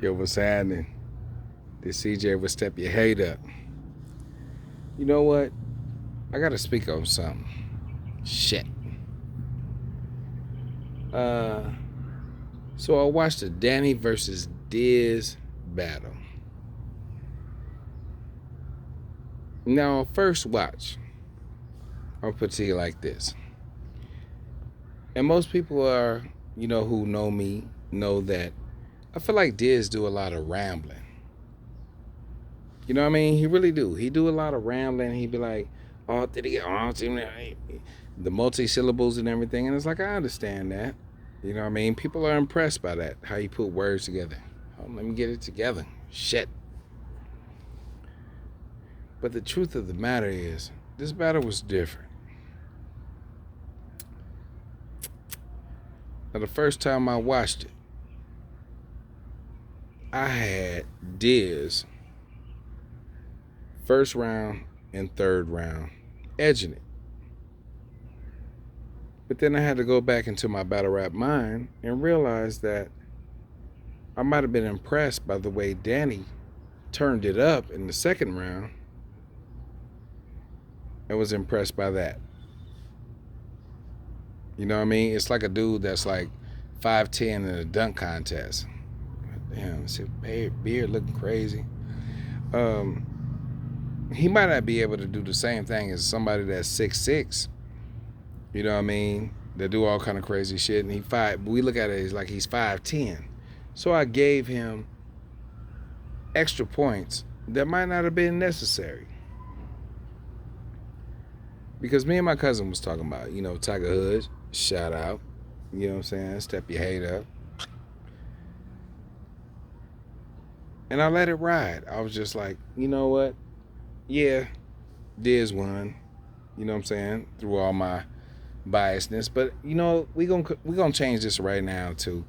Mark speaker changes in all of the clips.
Speaker 1: Yo, what's happening? This CJ will step your head up. You know what? I gotta speak on something. Shit. Uh, so I watched the Danny versus Diz battle. Now, first watch, I'll put it to you like this. And most people are, who know me, know that I feel like Diz do a lot of rambling. You know what I mean? He really do. He do a lot of rambling. He be like, oh, did he get the multi-syllables and everything. And it's like, I understand that. You know what I mean? People are impressed by that, how you put words together. Oh, let me get it together. Shit. But the truth of the matter is, this battle was different. Now, the first time I watched it, I had Diz first round and third round edging it. But then I had to go back into my battle rap mind and realize that I might have been impressed by the way Danny turned it up in the second round and was impressed by that. You know what I mean? It's like a dude that's like 5'10" in a dunk contest. Damn, his beard looking crazy. He might not be able to do the same thing as somebody that's 6'6". You know what I mean? They do all kind of crazy shit, and we look at it as like he's 5'10". So I gave him extra points that might not have been necessary. Because me and my cousin was talking about, Tyger Hoodz, shout out. You know what I'm saying? Step your head up. And I let it ride. I was just like, you know what? Yeah, Diz won. You know what I'm saying? Through all my biasness. But, we gonna change this right now to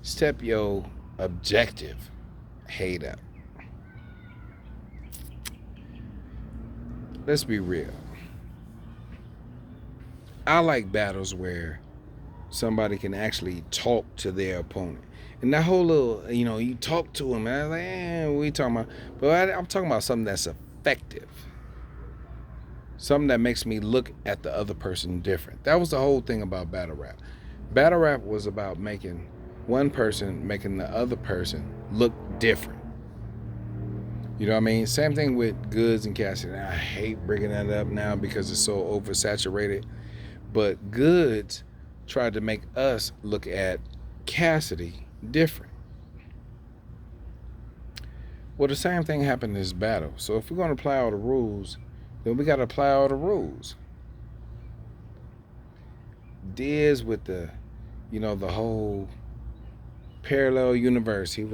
Speaker 1: step your objective head up. Let's be real. I like battles where somebody can actually talk to their opponent. And that whole little, you talk to them, and I'm like, what are you talking about? But I'm talking about something that's effective. Something that makes me look at the other person different. That was the whole thing about battle rap. Battle rap was about making one person making the other person look different. You know what I mean? Same thing with Goodz and Cassidy. I hate bringing that up now because it's so oversaturated. But Goodz tried to make us look at Cassidy different. Well, the same thing happened in this battle. So if we're going to apply all the rules, then we got to apply all the rules. Diz with the whole parallel universe. He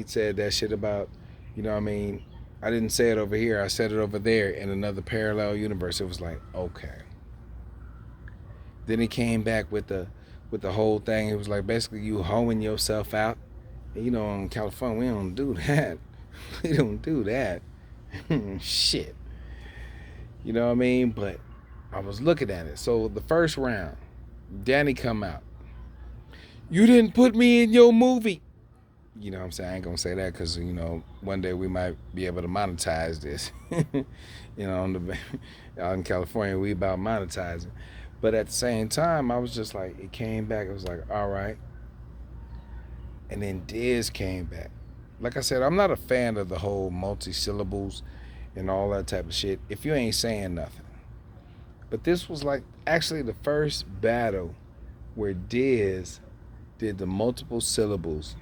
Speaker 1: said that shit about, I didn't say it over here. I said it over there in another parallel universe. It was like, okay. Then he came back with the whole thing. It was like basically you hoeing yourself out. And, in California, we don't do that. We don't do that. Shit. You know what I mean? But I was looking at it. So the first round, Danny come out. You didn't put me in your movie. You know what I'm saying? I ain't gonna say that because, one day we might be able to monetize this. Out in California, we about monetizing. But at the same time, I was just like, it came back. It was like, all right. And then Diz came back. Like I said, I'm not a fan of the whole multi-syllables and all that type of shit if you ain't saying nothing. But this was like actually the first battle where Diz did the multiple syllables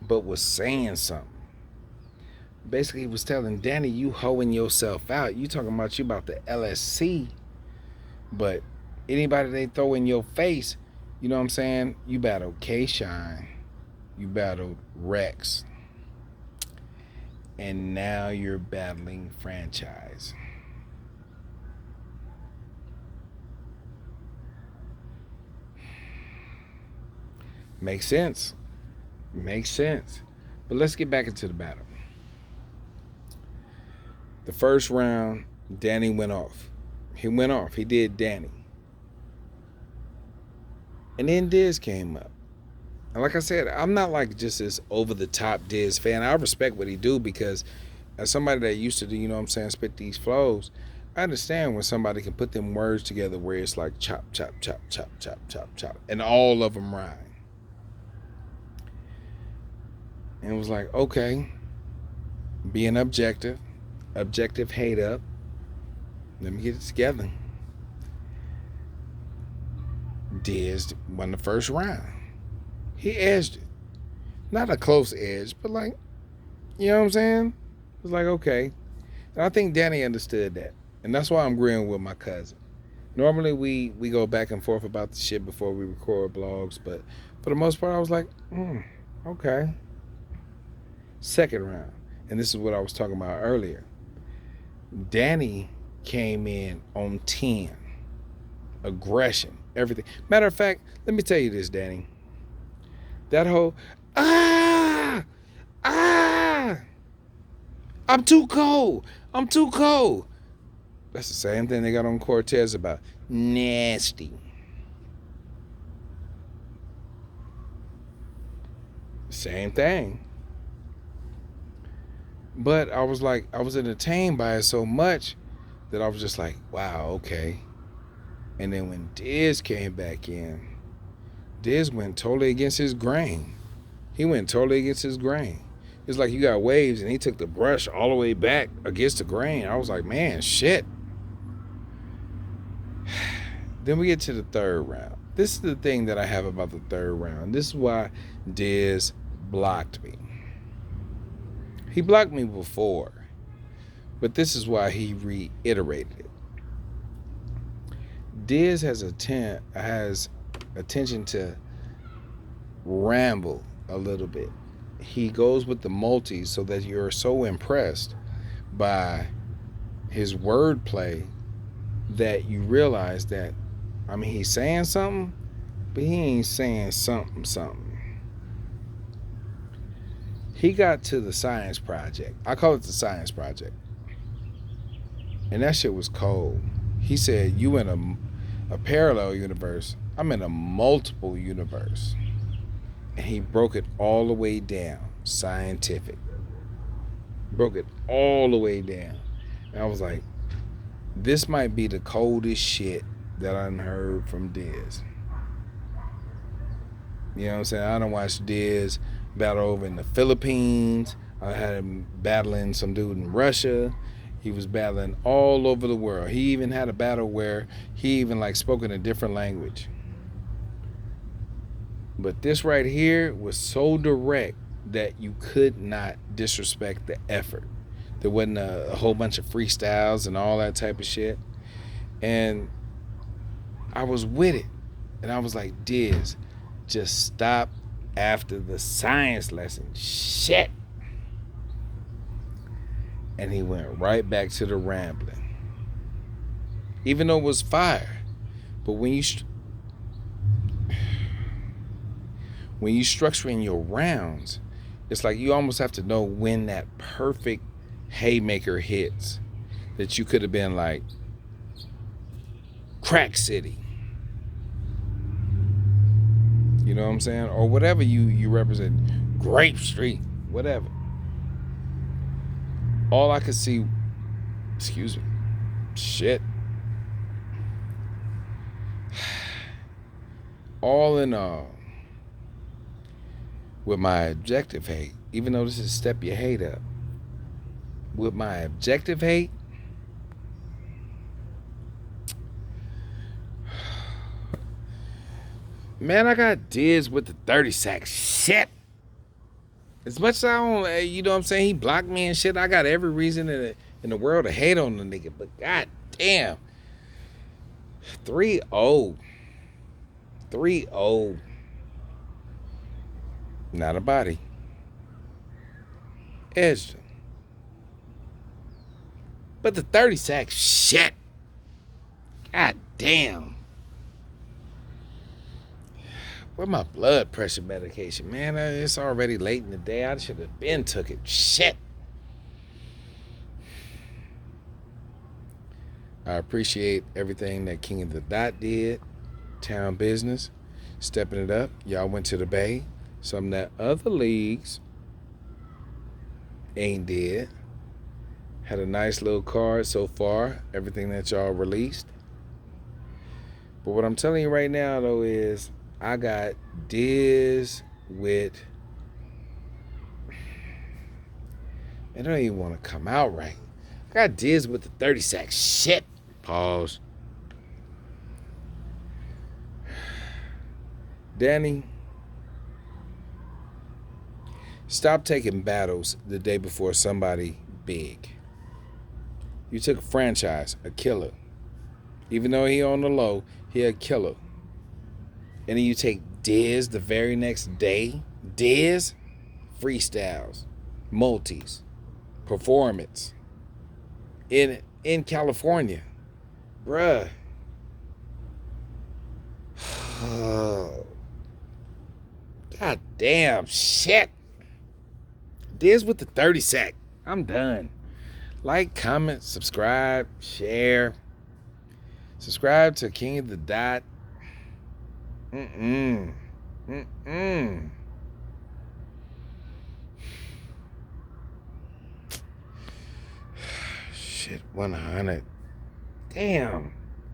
Speaker 1: but was saying something. Basically, he was telling Danny, you hoeing yourself out. You talking about you about the LSC. But anybody they throw in your face, you know what I'm saying? You battled K-Shine. You battled Rex. And now you're battling Franchise. Makes sense. Makes sense. But let's get back into the battle. The first round, Danny went off. He did Danny. And then Diz came up. And like I said, I'm not like just this over the top Diz fan. I respect what he do because as somebody that used to do, you know what I'm saying, spit these flows, I understand when somebody can put them words together where it's like chop, chop, chop, chop, chop, chop, chop, and all of them rhyme. And it was like, okay, being objective hate up. Let me get it together. Diz won the first round. He edged it. Not a close edge, but like, you know what I'm saying? It was like, okay. And I think Danny understood that. And that's why I'm agreeing with my cousin. Normally we go back and forth about the shit before we record blogs, but for the most part I was like, okay. Second round. And this is what I was talking about earlier. Danny came in on 10. Aggression, everything. Matter of fact, let me tell you this, Danny. That whole, I'm too cold. That's the same thing they got on Cortez about. Nasty. Same thing. But I was entertained by it so much that I was just like, wow, okay. And then when Diz came back in, Diz went totally against his grain. He went totally against his grain. It's like you got waves and he took the brush all the way back against the grain. I was like, man, shit. Then we get to the third round. This is the thing that I have about the third round. This is why Diz blocked me. He blocked me before, but this is why he reiterated it. Diz has attention to ramble a little bit. He goes with the multis so that you're so impressed by his wordplay that you realize that, I mean, he's saying something, but he ain't saying something. He got to the science project. I call it the science project. And that shit was cold. He said, you in a parallel universe. I'm in a multiple universe. And he broke it all the way down. Scientific. Broke it all the way down. And I was like, this might be the coldest shit that I done heard from Diz. You know what I'm saying? I done watched Diz battle over in the Philippines. I had him battling some dude in Russia. He was battling all over the world. He even had a battle where he even like spoke in a different language. But this right here was so direct that you could not disrespect the effort. There wasn't a whole bunch of freestyles and all that type of shit. And I was with it. And I was like, Diz, just stop after the science lesson. Shit. And he went right back to the rambling. Even though it was fire. But when you structuring your rounds, it's like you almost have to know when that perfect haymaker hits. That you could have been like, Crack City. You know what I'm saying? Or whatever you represent. Grape Street. Whatever. All I could see, excuse me, shit. All in all, with my objective hate, even though this is step your hate up, with my objective hate, man, I got Diz with the 30 sack shit. As much as I don't, you know what I'm saying, he blocked me and shit, I got every reason in the world to hate on the nigga. But god damn. 3-0. 3-0. Not a body. Edged him. But the 30 sack shit. God damn. Where my blood pressure medication, man? It's already late in the day. I should have been took it. Shit. I appreciate everything that King of the Dot did. Town business. Stepping it up. Y'all went to the Bay. Some that other leagues ain't did. Had a nice little card so far, everything that y'all released. But what I'm telling you right now, though, is I got Diz with... It don't even want to come out right. I got Diz with the 30 sack. Shit. Pause. Danny, stop taking battles the day before somebody big. You took a franchise, a killer. Even though he on the low, he a killer. And then you take Diz the very next day. Diz, freestyles, multis, performance in California, bruh. God damn, shit. Diz with the 30 sack. I'm done. Like, comment, subscribe, share. Subscribe to King of the Dot. Shit, 100. Damn.